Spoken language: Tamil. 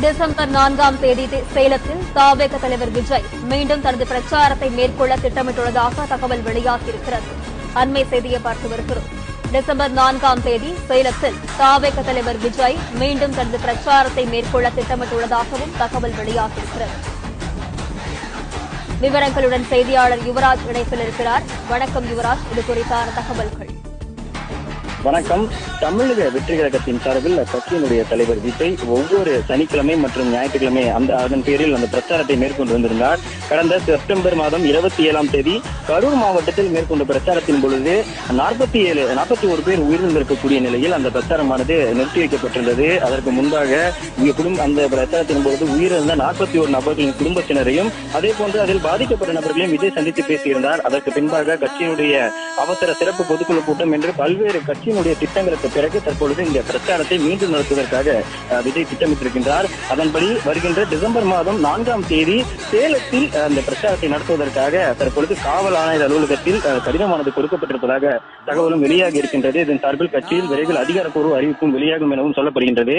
டிசம்பர் 4ஆம் தேதி சேலத்தில் தவேக தலைவர் விஜய் மீண்டும் தனது பிரச்சாரத்தை மேற்கொள்ள திட்டமிட்டுள்ளதாக தகவல் வெளியாகியிருக்கிறது. அண்மை செய்தியை பார்த்து வருகிறோம். டிசம்பர் 4ஆம் தேதி சேலத்தில் தவேக தலைவர் விஜய் மீண்டும் தனது பிரச்சாரத்தை மேற்கொள்ள திட்டமிட்டுள்ளதாகவும் தகவல் வெளியாகியிருக்கிறது. விவரங்களுடன் செய்தியாளர் யுவராஜ் இணைப்பில் இருக்கிறார். வணக்கம் யுவராஜ், இது குறித்தான தகவல்கள். வணக்கம். தமிழக வெற்றி கழகத்தின் சார்பில் கட்சியினுடைய தலைவர் விஜய் ஒவ்வொரு சனிக்கிழமை மற்றும் ஞாயிற்றுக்கிழமை அதன் பேரில் அந்த பிரச்சாரத்தை மேற்கொண்டு வந்திருந்தார். கடந்த செப்டம்பர் மாதம் 27ஆம் தேதி கரூர் மாவட்டத்தில் மேற்கொண்ட பிரச்சாரத்தின் பொழுது 41 பேர் உயிரிழந்திருக்கக்கூடிய நிலையில் அந்த பிரச்சாரமானது நிறுத்தி வைக்கப்பட்டிருந்தது. அதற்கு முன்பாக அந்த பிரச்சாரத்தின் பொழுது உயிரிழந்த 41 நபர்களின் குடும்பத்தினரையும் அதே போன்று அதில் பாதிக்கப்பட்ட நபர்களையும் விஜய் சந்தித்து பேசியிருந்தார். அதற்கு பின்பாக கட்சியினுடைய அவசர சிறப்பு பொதுக்குழு கூட்டம் என்று பல்வேறு கட்சியினுடைய திட்டங்களுக்கு பிறகு தற்பொழுது இந்த பிரச்சாரத்தை மீண்டும் நடத்துவதற்காக விஜய் திட்டமிட்டிருக்கின்றார். அதன்படி வருகின்ற டிசம்பர் மாதம் 4ஆம் தேதி சேலத்தில் அந்த பிரச்சாரத்தை நடத்துவதற்காக தற்பொழுது காவல் ஆணையர் அலுவலகத்தில் கடிதமானது கொடுக்கப்பட்டிருப்பதாக தகவலும் வெளியாகி இருக்கின்றது. இதன் சார்பில் கட்சியில் விரைவில் அதிகாரப்பூர்வ அறிவிப்பும் வெளியாகும் எனவும் சொல்லப்படுகின்றது.